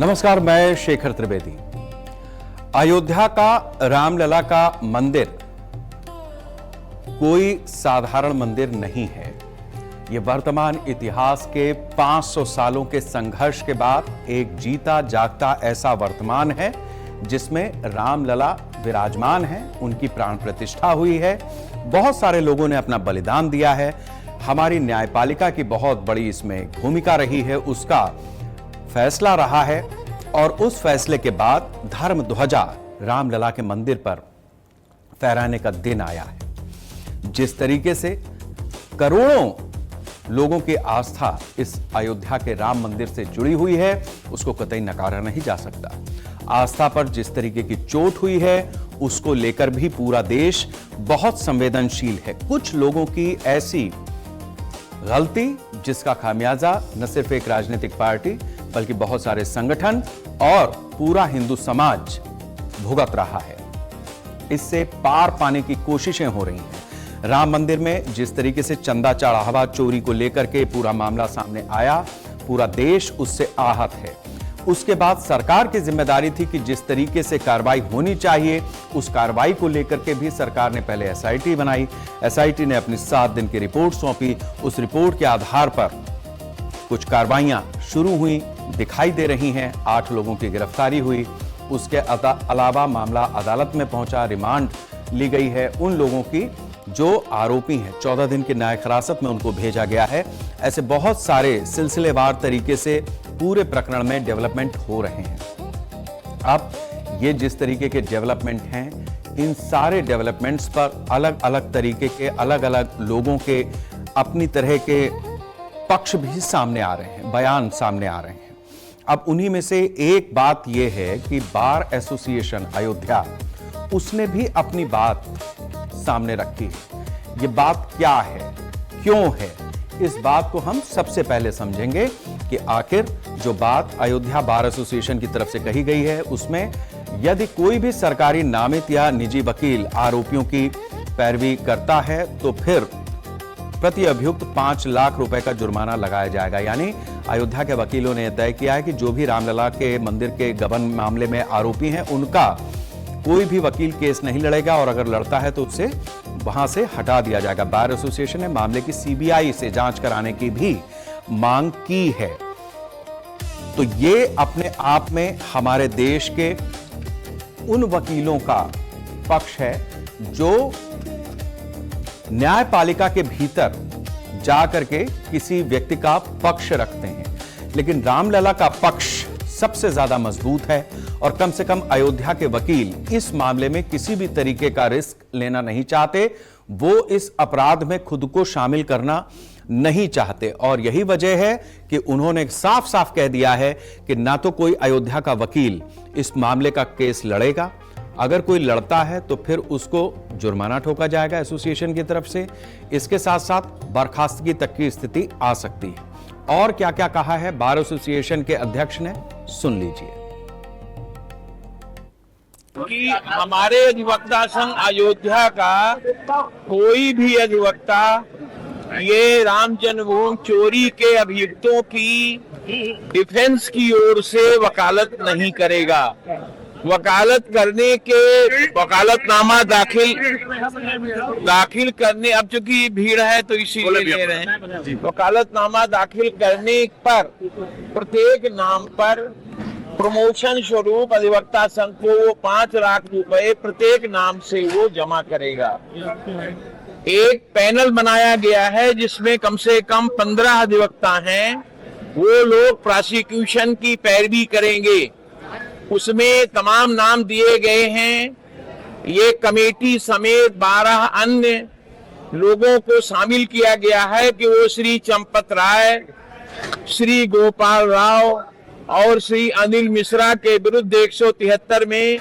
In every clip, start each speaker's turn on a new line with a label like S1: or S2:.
S1: नमस्कार, मैं शेखर त्रिवेदी। अयोध्या का रामलला का मंदिर कोई साधारण मंदिर नहीं है। यह वर्तमान इतिहास के 500 सालों के संघर्ष के बाद एक जीता जागता ऐसा वर्तमान है जिसमें रामलला विराजमान है, उनकी प्राण प्रतिष्ठा हुई है, बहुत सारे लोगों ने अपना बलिदान दिया है। हमारी न्यायपालिका की बहुत बड़ी इसमें भूमिका रही है, उसका फैसला रहा है और उस फैसले के बाद धर्म ध्वजा रामलला के मंदिर पर फहराने का दिन आया है। जिस तरीके से करोड़ों लोगों की आस्था इस अयोध्या के राम मंदिर से जुड़ी हुई है, उसको कतई नकारा नहीं जा सकता। आस्था पर जिस तरीके की चोट हुई है, उसको लेकर भी पूरा देश बहुत संवेदनशील है। कुछ लोगों की ऐसी गलती जिसका खामियाजा न सिर्फ एक राजनीतिक पार्टी बल्कि बहुत सारे संगठन और पूरा हिंदू समाज भुगत रहा है। इससे पार पाने की कोशिशें हो रही हैं। राम मंदिर में जिस तरीके से चंदा चढ़ावा चोरी को लेकर के पूरा मामला सामने आया, पूरा देश उससे आहत है। उसके बाद सरकार की जिम्मेदारी थी कि जिस तरीके से कार्रवाई होनी चाहिए, उस कार्रवाई को लेकर के भी सरकार ने पहले एसआईटी बनाई। एसआईटी ने अपनी 7 दिन की रिपोर्ट सौंपी। उस रिपोर्ट के आधार पर कुछ कार्रवाइयां शुरू हुई, दिखाई दे रही हैं। 8 लोगों की गिरफ्तारी हुई। उसके अलावा मामला अदालत में पहुंचा, रिमांड ली गई है उन लोगों की जो आरोपी हैं। 14 दिन की न्यायिक हिरासत में उनको भेजा गया है। ऐसे बहुत सारे सिलसिलेवार तरीके से पूरे प्रकरण में डेवलपमेंट हो रहे हैं। अब ये जिस तरीके के डेवलपमेंट हैं, इन सारे डेवलपमेंट्स पर अलग अलग तरीके के अलग अलग लोगों के अपनी तरह के पक्ष भी सामने आ रहे हैं, बयान सामने आ रहे हैं। अब उन्हीं में से एक बात यह है कि बार एसोसिएशन अयोध्या, उसने भी अपनी बात सामने रखी है। ये बात क्या है, क्यों है, इस बात को हम सबसे पहले समझेंगे कि आखिर जो बात अयोध्या बार एसोसिएशन की तरफ से कही गई है, उसमें यदि कोई भी सरकारी नामित या निजी वकील आरोपियों की पैरवी करता है तो फिर प्रति अभियुक्त 5 लाख रुपए का जुर्माना लगाया जाएगा। यानी अयोध्या के वकीलों ने तय किया है कि जो भी रामलला के मंदिर के गबन मामले में आरोपी हैं, उनका कोई भी वकील केस नहीं लड़ेगा और अगर लड़ता है तो उससे वहां से हटा दिया जाएगा। बार एसोसिएशन ने मामले की सीबीआई से जांच कराने की भी मांग की है। तो ये अपने आप में हमारे देश के उन वकीलों का पक्ष है जो न्यायपालिका के भीतर जाकर के किसी व्यक्ति का पक्ष रखते हैं। लेकिन रामलला का पक्ष सबसे ज्यादा मजबूत है और कम से कम अयोध्या के वकील इस मामले में किसी भी तरीके का रिस्क लेना नहीं चाहते। वो इस अपराध में खुद को शामिल करना नहीं चाहते और यही वजह है कि उन्होंने साफ साफ कह दिया है कि ना तो कोई अयोध्या का वकील इस मामले का केस लड़ेगा, अगर कोई लड़ता है तो फिर उसको जुर्माना ठोका जाएगा एसोसिएशन की तरफ से। इसके साथ साथ बर्खास्तगी तक की स्थिति आ सकती है। और क्या क्या कहा है बार एसोसिएशन के अध्यक्ष ने, सुन लीजिए।
S2: कि हमारे अधिवक्ता संघ अयोध्या का कोई भी अधिवक्ता ये राम जन्मभूमि चोरी के अभियुक्तों की डिफेंस की ओर से वकालत नहीं करेगा। वकालत करने के वकालतनामा दाखिल करने, अब चूंकि भीड़ है तो इसीलिए ले रहे हैं। वकालतनामा दाखिल करने पर प्रत्येक नाम पर प्रमोशन स्वरूप अधिवक्ता संघ को 5 लाख रुपए प्रत्येक नाम से वो जमा करेगा। एक पैनल बनाया गया है जिसमें कम से कम 15 अधिवक्ता हैं। वो लोग प्रोसिक्यूशन की पैरवी करेंगे। उसमें तमाम नाम दिए गए हैं। ये कमेटी समेत 12 अन्य लोगों को शामिल किया गया है कि वो श्री चंपत राय, श्री गोपाल राव और श्री अनिल मिश्रा के विरुद्ध 173 में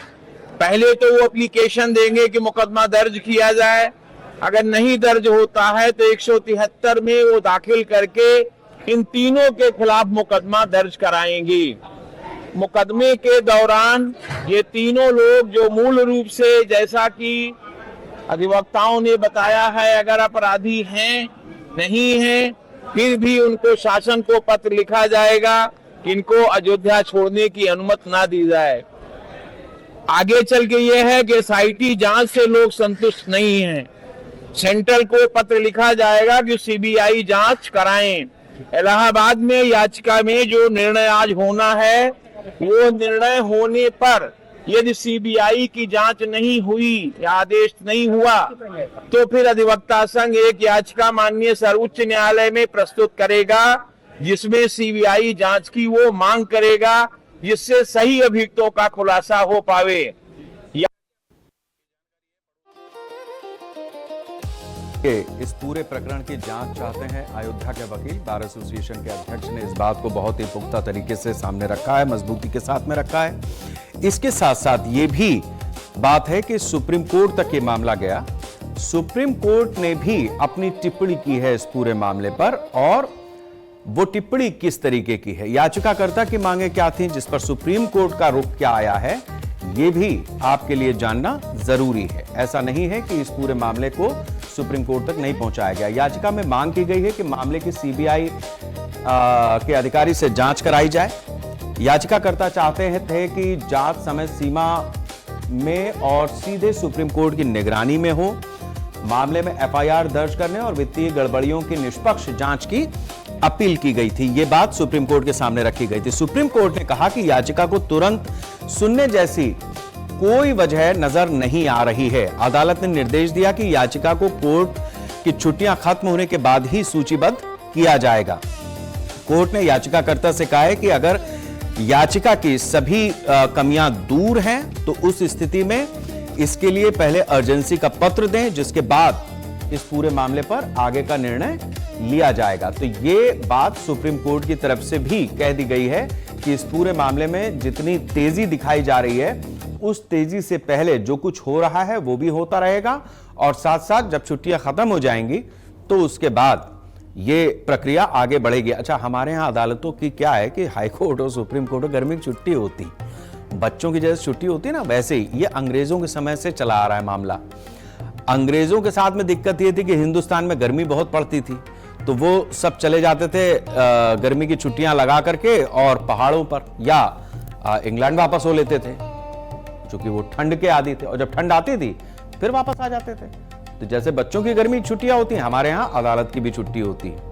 S2: पहले तो वो एप्लीकेशन देंगे कि मुकदमा दर्ज किया जाए। अगर नहीं दर्ज होता है तो 173 में वो दाखिल करके इन तीनों के खिलाफ मुकदमा दर्ज कराएंगे। मुकदमे के दौरान ये तीनों लोग जो मूल रूप से, जैसा कि अधिवक्ताओं ने बताया है, अगर अपराधी हैं नहीं हैं, फिर भी उनको शासन को पत्र लिखा जाएगा कि इनको अयोध्या छोड़ने की अनुमति ना दी जाए। आगे चल के ये है कि एसआईटी जांच से लोग संतुष्ट नहीं हैं। सेंट्रल को पत्र लिखा जाएगा कि सीबीआई जांच कराएं। इलाहाबाद में याचिका में जो निर्णय आज होना है, वो निर्णय होने पर यदि सीबीआई की जांच नहीं हुई या आदेश नहीं हुआ, तो फिर अधिवक्ता संघ एक याचिका माननीय सर्वोच्च न्यायालय में प्रस्तुत करेगा, जिसमें सीबीआई जांच की वो मांग करेगा, जिससे सही अभियुक्तों का खुलासा हो पावे।
S1: इस पूरे प्रकरण की जांच चाहते हैं अयोध्या के वकील। बार एसोसिएशन के अध्यक्ष ने इस बात को बहुत ही पुख्ता तरीके से सामने रखा है, मजबूती के साथ में रखा है। इसके साथ साथ ये भी बात है कि सुप्रीम कोर्ट तक ये मामला गया। सुप्रीम कोर्ट ने भी अपनी टिप्पणी की है इस पूरे मामले पर, और वो टिप्पणी किस तरीके की है, याचिकाकर्ता की मांगे क्या थी, जिस पर सुप्रीम कोर्ट का रुख क्या आया है, ये भी आपके लिए जानना जरूरी है। ऐसा नहीं है कि इस पूरे मामले को सुप्रीम कोर्ट तक नहीं पहुंचाया गया। याचिका में मांग की गई है कि मामले की सीबीआई के अधिकारी से जांच कराई जाए। याचिकाकर्ता चाहते थे कि जांच समय सीमा में और सीधे सुप्रीम कोर्ट की निगरानी में हो। मामले में एफआईआर दर्ज करने और वित्तीय गड़बड़ियों की निष्पक्ष जांच की अपील की गई थी। यह बात सुप्रीम कोर्ट के सामने रखी गई थी। सुप्रीम कोर्ट ने कहा कि याचिका को तुरंत सुनने जैसी कोई वजह नजर नहीं आ रही है। अदालत ने निर्देश दिया कि याचिका को कोर्ट की छुट्टियां खत्म होने के बाद ही सूचीबद्ध किया जाएगा। कोर्ट ने याचिकाकर्ता से कहा है कि अगर याचिका की सभी कमियां दूर हैं तो उस स्थिति में इसके लिए पहले अर्जेंसी का पत्र दें, जिसके बाद इस पूरे मामले पर आगे का निर्णय लिया जाएगा। तो ये बात सुप्रीम कोर्ट की तरफ से भी कह दी गई है कि इस पूरे मामले में जितनी तेजी दिखाई जा रही है, उस तेजी से पहले जो कुछ हो रहा है वो भी होता रहेगा, और साथ साथ जब छुट्टियां खत्म हो जाएंगी तो उसके बाद ये प्रक्रिया आगे बढ़ेगी। अच्छा, हमारे यहां अदालतों की क्या है कि हाई कोर्ट और सुप्रीम कोर्ट और गर्मी की छुट्टी होती, बच्चों की जैसे छुट्टी होती है ना, वैसे ही ये अंग्रेजों के समय से चला आ रहा है मामला। अंग्रेजों के साथ में दिक्कत ये थी कि हिंदुस्तान में गर्मी बहुत पड़ती थी, तो वो सब चले जाते थे गर्मी की छुट्टियां लगा करके और पहाड़ों पर या इंग्लैंड वापस हो लेते थे, क्योंकि वो ठंड के आदी थे, और जब ठंड आती थी फिर वापस आ जाते थे। तो जैसे बच्चों की गर्मी छुट्टियां होती हैं, हमारे यहां अदालत की भी छुट्टी होती है।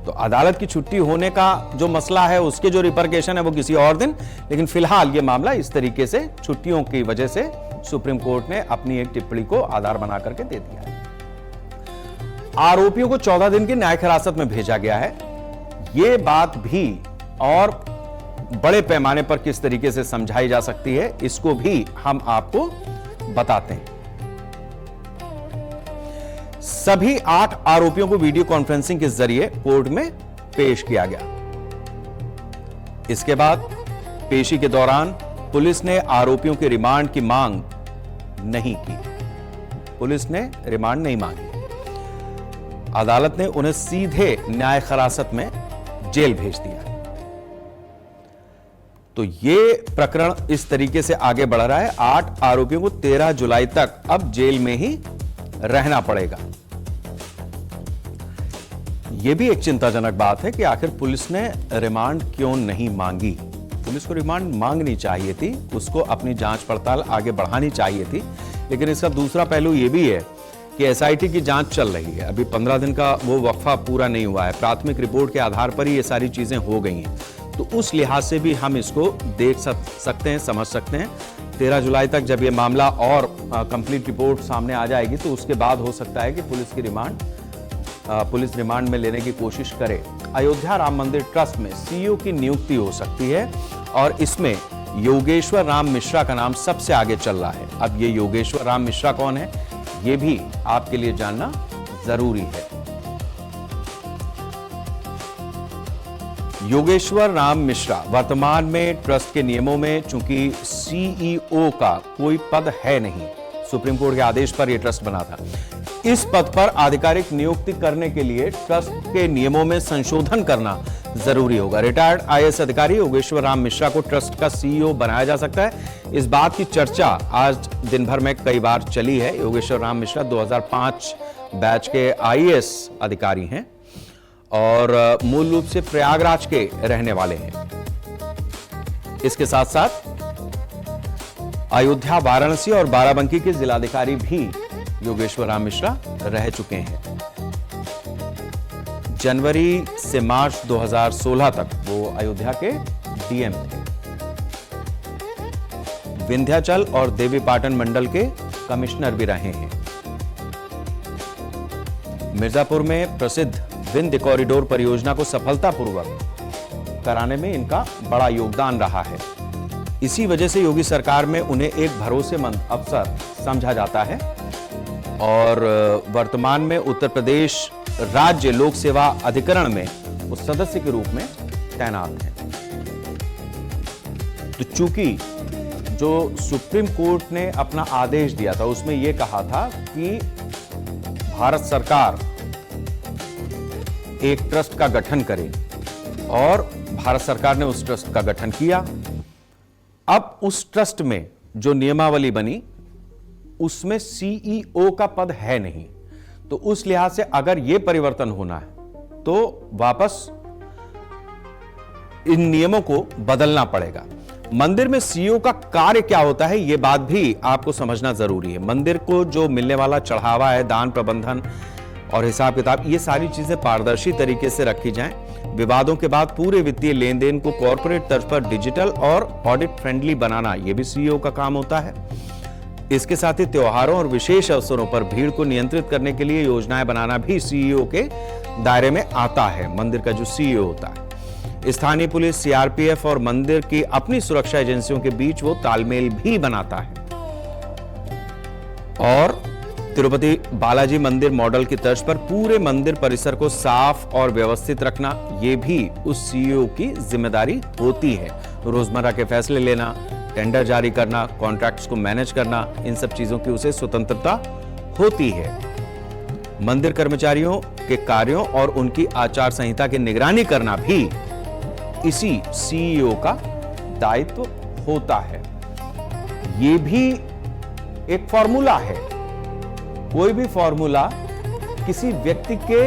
S1: तो अदालत की छुट्टी होने का जो मसला है, उसके जो रिपरकेशन है वो किसी और दिन, लेकिन फिलहाल ये मामला इस तरीके से छुट्टियों की वजह से सुप्रीम कोर्ट ने अपनी एक टिप्पणी को आधार बना करके दे दिया है। आरोपियों को 14 दिन की न्यायिक हिरासत में भेजा गया है। यह बात भी और बड़े पैमाने पर किस तरीके से समझाई जा सकती है, इसको भी हम आपको बताते हैं। सभी 8 आरोपियों को वीडियो कॉन्फ्रेंसिंग के जरिए कोर्ट में पेश किया गया। इसके बाद पेशी के दौरान पुलिस ने आरोपियों के रिमांड की मांग नहीं की। पुलिस ने रिमांड नहीं मांगी। अदालत ने उन्हें सीधे न्यायिक हिरासत में जेल भेज दिया। तो यह प्रकरण इस तरीके से आगे बढ़ रहा है। 8 आरोपियों को 13 जुलाई तक अब जेल में ही रहना पड़ेगा। यह भी एक चिंताजनक बात है कि आखिर पुलिस ने रिमांड क्यों नहीं मांगी। पुलिस को रिमांड मांगनी चाहिए थी, उसको अपनी जांच पड़ताल आगे बढ़ानी चाहिए थी। लेकिन इसका दूसरा पहलू यह भी है कि एसआईटी की जांच चल रही है। अभी 15 दिन का वो वक्फा पूरा नहीं हुआ है। प्राथमिक रिपोर्ट के आधार पर ही ये सारी चीजें हो गई हैं। तो उस लिहाज से भी हम इसको देख सकते हैं, समझ सकते हैं। 13 जुलाई तक जब ये मामला और कंप्लीट रिपोर्ट सामने आ जाएगी तो उसके बाद हो सकता है कि पुलिस रिमांड में लेने की कोशिश करे। अयोध्या राम मंदिर ट्रस्ट में सीईओ की नियुक्ति हो सकती है, और इसमें योगेश्वर राम मिश्रा का नाम सबसे आगे चल रहा है। अब ये योगेश्वर राम मिश्रा कौन है, ये भी आपके लिए जानना जरूरी है। योगेश्वर राम मिश्रा वर्तमान में ट्रस्ट के नियमों में चूंकि सीईओ का कोई पद है नहीं, सुप्रीम कोर्ट के आदेश पर यह ट्रस्ट बना था। इस पद पर आधिकारिक नियुक्ति करने के लिए ट्रस्ट के नियमों में संशोधन करना जरूरी होगा। रिटायर्ड आईएएस अधिकारी योगेश्वर राम मिश्रा को ट्रस्ट का सीईओ बनाया जा सकता है। इस बात की चर्चा आज दिन भर में कई बार चली है। योगेश्वर राम मिश्रा 2005 बैच के आईएएस अधिकारी हैं और मूल रूप से प्रयागराज के रहने वाले हैं। इसके साथ साथ अयोध्या, वाराणसी और बाराबंकी के जिलाधिकारी भी योगेश्वर राम मिश्रा रह चुके हैं। जनवरी से मार्च 2016 तक वो अयोध्या के डीएम थे। विंध्याचल और देवीपाटन मंडल के कमिश्नर भी रहे हैं। मिर्जापुर में प्रसिद्ध विंध्य कॉरिडोर परियोजना को सफलतापूर्वक कराने में इनका बड़ा योगदान रहा है। इसी वजह से योगी सरकार में उन्हें एक भरोसेमंद अफसर समझा जाता है और वर्तमान में उत्तर प्रदेश राज्य लोक सेवा अधिकरण में वो सदस्य के रूप में तैनात हैं। तो चूंकि जो सुप्रीम कोर्ट ने अपना आदेश दिया था उसमें यह कहा था कि भारत सरकार एक ट्रस्ट का गठन करे और भारत सरकार ने उस ट्रस्ट का गठन किया। अब उस ट्रस्ट में जो नियमावली बनी उसमें सीईओ का पद है नहीं, तो उस लिहाज से अगर यह परिवर्तन होना है तो वापस इन नियमों को बदलना पड़ेगा। मंदिर में सीईओ का कार्य क्या होता है यह बात भी आपको समझना जरूरी है। मंदिर को जो मिलने वाला चढ़ावा है, दान प्रबंधन और हिसाब किताब, ये सारी चीजें पारदर्शी तरीके से रखी जाएं। विवादों के बाद पूरे वित्तीय लेन देन को कॉर्पोरेट तर्ज पर डिजिटल और ऑडिट फ्रेंडली बनाना यह भी सीईओ का काम होता है। इसके साथ ही त्योहारों और विशेष अवसरों पर भीड़ को नियंत्रित करने के लिए योजनाएं बनाना भी सीईओ के दायरे में आता है। मंदिर का जो सीईओ होता है, स्थानीय पुलिस, सीआरपीएफ और मंदिर की अपनी सुरक्षा एजेंसियों के बीच वो तालमेल भी बनाता है। और तिरुपति बालाजी मंदिर मॉडल की तर्ज पर पूरे मंदिर परिसर को साफ और व्यवस्थित रखना यह भी उस सीईओ की जिम्मेदारी होती है। रोजमर्रा के फैसले लेना, टेंडर जारी करना, कॉन्ट्रैक्ट्स को मैनेज करना, इन सब चीजों की उसे स्वतंत्रता होती है। मंदिर कर्मचारियों के कार्यों और उनकी आचार संहिता की निगरानी करना भी इसी सीईओ का दायित्व होता है। यह भी एक फॉर्मूला है। कोई भी फॉर्मूला किसी व्यक्ति के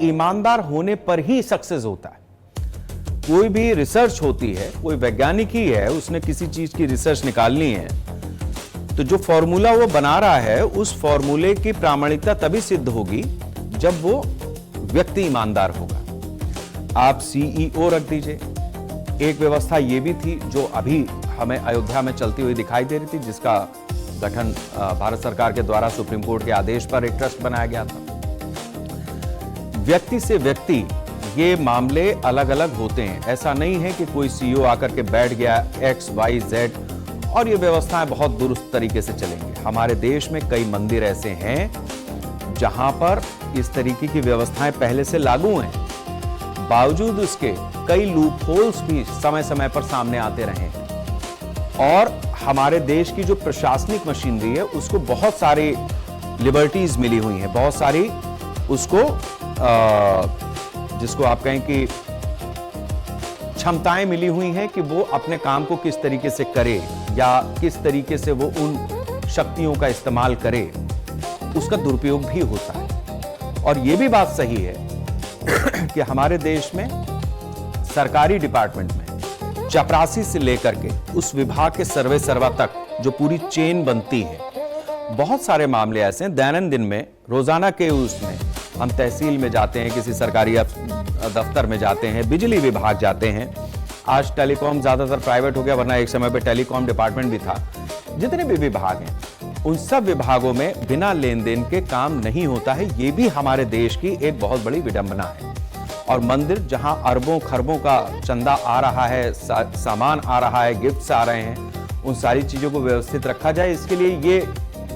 S1: ईमानदार होने पर ही सक्सेस होता है। कोई भी रिसर्च होती है, कोई वैज्ञानिक ही है, उसने किसी चीज की रिसर्च निकालनी है, तो जो फॉर्मूला वो बना रहा है उस फॉर्मूले की प्रामाणिकता तभी सिद्ध होगी जब वो व्यक्ति ईमानदार होगा। आप सीईओ रख दीजिए। एक व्यवस्था ये भी थी जो अभी हमें अयोध्या में चलती हुई दिखाई दे रही थी, जिसका गठन भारत सरकार के द्वारा सुप्रीम कोर्ट के आदेश पर एक ट्रस्ट बनाया गया था। व्यक्ति से व्यक्ति ये मामले अलग अलग होते हैं। ऐसा नहीं है कि कोई सीईओ आकर के बैठ गया एक्स वाई जेड और ये व्यवस्थाएं बहुत दुरुस्त तरीके से चलेंगी। हमारे देश में कई मंदिर ऐसे हैं जहां पर इस तरीके की व्यवस्थाएं पहले से लागू हैं, बावजूद उसके कई लूप होल्स भी समय समय पर सामने आते रहे हैं। और हमारे देश की जो प्रशासनिक मशीनरी है उसको बहुत सारी लिबर्टीज मिली हुई हैं, बहुत सारी उसको जिसको आप कहें कि क्षमताएं मिली हुई हैं कि वो अपने काम को किस तरीके से करे या किस तरीके से वो उन शक्तियों का इस्तेमाल करे, उसका दुरुपयोग भी होता है। और ये भी बात सही है कि हमारे देश में सरकारी डिपार्टमेंट में चपरासी से लेकर के उस विभाग के सर्वे सर्वा तक जो पूरी चेन बनती है, बहुत सारे मामले ऐसे हैं दैनंदिन में, रोजाना के उसमें हम तहसील में जाते हैं, किसी सरकारी दफ्तर में जाते हैं, बिजली विभाग जाते हैं। आज टेलीकॉम ज्यादातर प्राइवेट हो गया, वरना एक समय पे टेलीकॉम डिपार्टमेंट भी था। जितने भी विभाग हैं उन सब विभागों में बिना लेन देन के काम नहीं होता है। ये भी हमारे देश की एक बहुत बड़ी विडंबना है। और मंदिर जहां अरबों खरबों का चंदा आ रहा है, सामान आ रहा है, गिफ्ट्स आ रहे हैं, उन सारी चीजों को व्यवस्थित रखा जाए, इसके लिए ये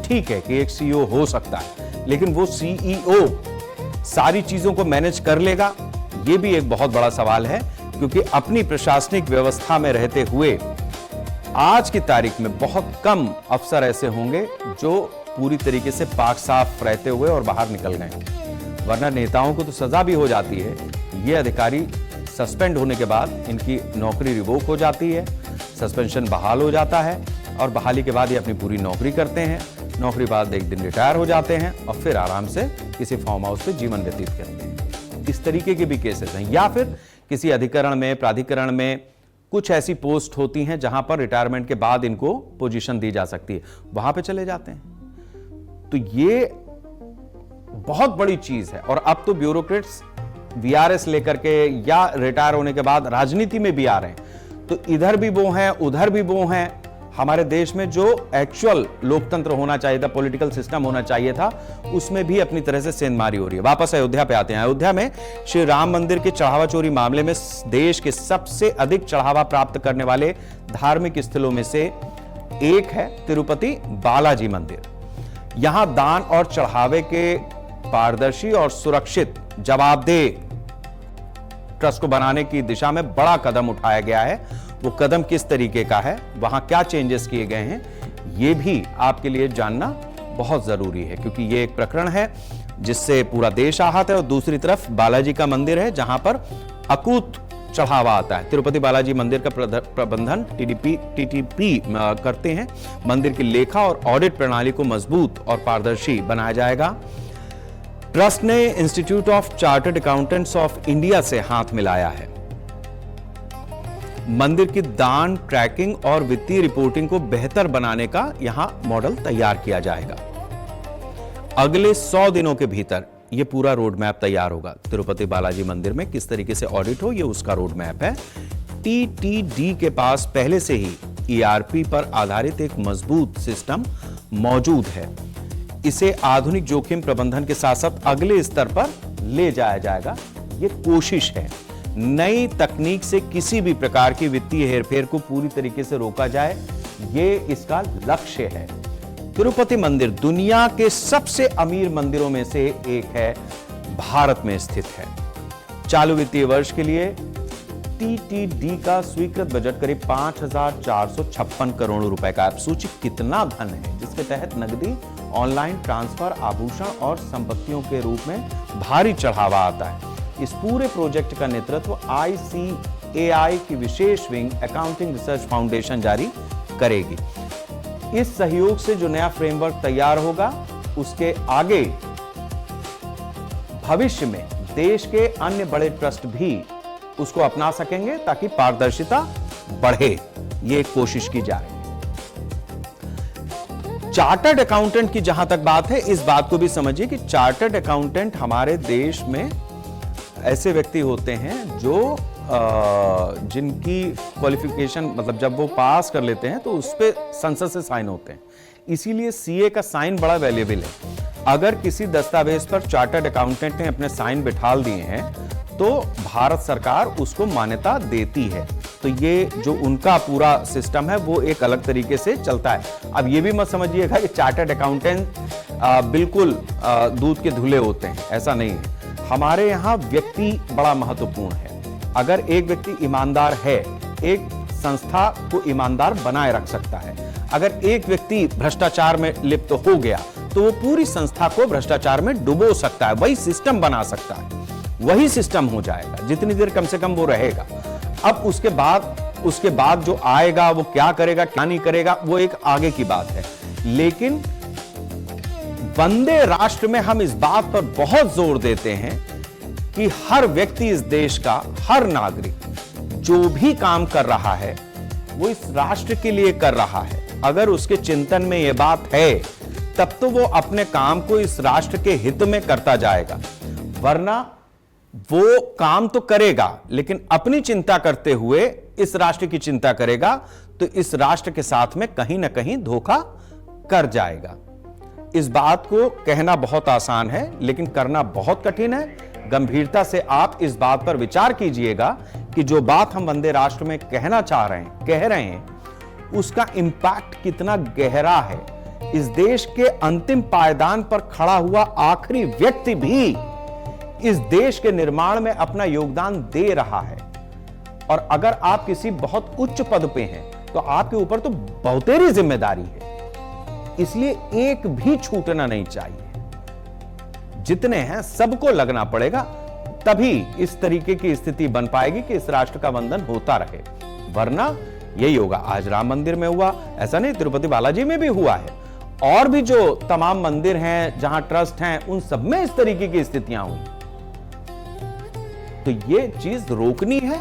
S1: ठीक है कि एक सीईओ हो सकता है, लेकिन वो सीईओ सारी चीजों को मैनेज कर लेगा, ये भी एक बहुत बड़ा सवाल है। क्योंकि अपनी प्रशासनिक व्यवस्था में रहते हुए आज की तारीख में बहुत कम अफसर ऐसे होंगे जो पूरी तरीके से पाक साफ रहते हुए और बाहर निकल गए, वरना नेताओं को तो सजा भी हो जाती है। ये अधिकारी सस्पेंड होने के बाद इनकी नौकरी रिवोक हो जाती है, सस्पेंशन बहाल हो जाता है और बहाली के बाद ये अपनी पूरी नौकरी करते हैं। नौकरी बाद एक दिन रिटायर हो जाते हैं और फिर आराम से किसी फार्म हाउस पे जीवन व्यतीत करते हैं। इस तरीके के भी केसेस हैं। या फिर किसी अधिकरण में, प्राधिकरण में कुछ ऐसी पोस्ट होती हैं जहां पर रिटायरमेंट के बाद इनको पोजीशन दी जा सकती है, वहां पे चले जाते हैं। तो ये बहुत बड़ी चीज है। और अब तो ब्यूरोक्रेट्स वीआरएस लेकर के या रिटायर होने के बाद राजनीति में भी आ रहे हैं। तो इधर भी वो हैं, उधर भी वो हैं। हमारे देश में जो एक्चुअल लोकतंत्र होना चाहिए था, पॉलिटिकल सिस्टम होना चाहिए था, उसमें भी अपनी तरह से सेंधमारी हो रही है। वापस अयोध्या पे आते हैं। अयोध्या में श्री राम मंदिर के चढ़ावा चोरी मामले में देश के सबसे अधिक चढ़ावा प्राप्त करने वाले धार्मिक स्थलों में से एक है तिरुपति बालाजी मंदिर। यहां दान और चढ़ावे के पारदर्शी और सुरक्षित जवाबदेह ट्रस्ट को बनाने की दिशा में बड़ा कदम उठाया गया है। वो कदम किस तरीके का है, वहां क्या चेंजेस किए गए हैं, ये भी आपके लिए जानना बहुत जरूरी है, क्योंकि ये एक प्रकरण है जिससे पूरा देश आहत है। और दूसरी तरफ बालाजी का मंदिर है जहां पर अकूत चढ़ावा आता है। तिरुपति बालाजी मंदिर का प्रबंधन टीटीपी करते हैं। मंदिर की लेखा और ऑडिट प्रणाली को मजबूत और पारदर्शी बनाया जाएगा। ट्रस्ट ने institute of chartered accountants of India से हाथ मिलाया है। मंदिर की दान ट्रैकिंग और वित्तीय रिपोर्टिंग को बेहतर बनाने का यहां मॉडल तैयार किया जाएगा। अगले 100 दिनों के भीतर यह पूरा रोड मैप तैयार होगा। तिरुपति बालाजी मंदिर में किस तरीके से ऑडिट हो, यह उसका रोड मैप है। टीटीडी के पास पहले से ही ईआरपी पर आधारित एक मजबूत सिस्टम मौजूद है। इसे आधुनिक जोखिम प्रबंधन के साथ साथ अगले स्तर पर ले जाया जाएगा। यह कोशिश है नई तकनीक से किसी भी प्रकार की वित्तीय हेरफेर को पूरी तरीके से रोका जाए, ये इसका लक्ष्य है। तिरुपति मंदिर दुनिया के सबसे अमीर मंदिरों में से एक है, भारत में स्थित है। चालू वित्तीय वर्ष के लिए टीटीडी का स्वीकृत बजट करीब 5,456 करोड़ रुपए का। आप सोचिए कितना धन है, जिसके तहत नकदी, ऑनलाइन ट्रांसफर, आभूषण और संपत्तियों के रूप में भारी चढ़ावा आता है। इस पूरे प्रोजेक्ट का नेतृत्व ICAI की विशेष विंग अकाउंटिंग रिसर्च फाउंडेशन जारी करेगी। इस सहयोग से जो नया फ्रेमवर्क तैयार होगा, उसके आगे भविष्य में देश के अन्य बड़े ट्रस्ट भी उसको अपना सकेंगे ताकि पारदर्शिता बढ़े। ये कोशिश की जा रही है। चार्टर्ड अकाउंटेंट की जहां तक बात है, इस बात को भी समझिए कि चार्टर्ड अकाउंटेंट हमारे देश में ऐसे व्यक्ति होते हैं जो जिनकी क्वालिफिकेशन, मतलब जब वो पास कर लेते हैं तो उस पे संसद से साइन होते हैं। इसीलिए सीए का साइन बड़ा वैल्यूएबल है। अगर किसी दस्तावेज पर चार्टर्ड अकाउंटेंट ने अपने साइन बिठाल दिए हैं तो भारत सरकार उसको मान्यता देती है। तो ये जो उनका पूरा सिस्टम है वो एक अलग तरीके से चलता है। अब ये भी मत समझिएगा कि चार्टर्ड अकाउंटेंट बिल्कुल दूध के धुले होते हैं, ऐसा नहीं है। हमारे यहाँ व्यक्ति बड़ा महत्वपूर्ण है। अगर एक व्यक्ति ईमानदार है, एक संस्था को ईमानदार बनाए रख सकता है। अगर एक व्यक्ति भ्रष्टाचार में लिप्त हो गया तो वो पूरी संस्था को भ्रष्टाचार में डुबो सकता है, वही सिस्टम बना सकता है, वही सिस्टम हो जाएगा जितनी देर कम से कम वो रहेगा। अब उसके बाद जो आएगा वो क्या करेगा क्या नहीं करेगा वो एक आगे की बात है। लेकिन वंदे राष्ट्र में हम इस बात पर बहुत जोर देते हैं कि हर व्यक्ति इस देश का, हर नागरिक जो भी काम कर रहा है वो इस राष्ट्र के लिए कर रहा है। अगर उसके चिंतन में यह बात है तब तो वो अपने काम को इस राष्ट्र के हित में करता जाएगा, वरना वो काम तो करेगा लेकिन अपनी चिंता करते हुए इस राष्ट्र की चिंता करेगा तो इस राष्ट्र के साथ में कहीं ना कहीं धोखा कर जाएगा। इस बात को कहना बहुत आसान है लेकिन करना बहुत कठिन है। गंभीरता से आप इस बात पर विचार कीजिएगा कि जो बात हम वंदे राष्ट्र में कहना चाह रहे हैं, कह रहे हैं, उसका इंपैक्ट कितना गहरा है। इस देश के अंतिम पायदान पर खड़ा हुआ आखिरी व्यक्ति भी इस देश के निर्माण में अपना योगदान दे रहा है। और अगर आप किसी बहुत उच्च पद पे हैं तो आपके ऊपर तो बहुतेरी जिम्मेदारी है, इसलिए एक भी छूटना नहीं चाहिए। जितने हैं सबको लगना पड़ेगा, तभी इस तरीके की स्थिति बन पाएगी कि इस राष्ट्र का वंदन होता रहे, वरना यही होगा। आज राम मंदिर में हुआ, ऐसा नहीं, तिरुपति बालाजी में भी हुआ है, और भी जो तमाम मंदिर हैं जहां ट्रस्ट हैं उन सब में इस तरीके की स्थितियां हुई। तो ये चीज रोकनी है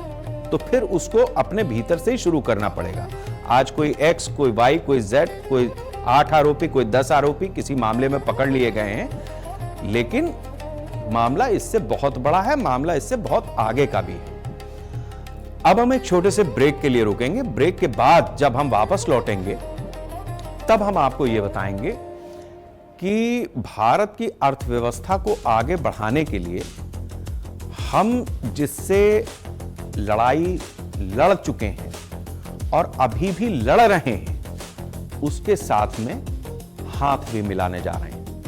S1: तो फिर उसको अपने भीतर से ही शुरू करना पड़ेगा। आज कोई एक्स, कोई वाई, कोई जेड, कोई 8 आरोपी, कोई 10 आरोपी किसी मामले में पकड़ लिए गए हैं, लेकिन मामला इससे बहुत बड़ा है, मामला इससे बहुत आगे का भी है। अब हम एक छोटे से ब्रेक के लिए रुकेंगे। ब्रेक के बाद जब हम वापस लौटेंगे तब हम आपको यह बताएंगे कि भारत की अर्थव्यवस्था को आगे बढ़ाने के लिए हम जिससे लड़ाई लड़ चुके हैं और अभी भी लड़ रहे हैं, उसके साथ में हाथ भी मिलाने जा रहे हैं।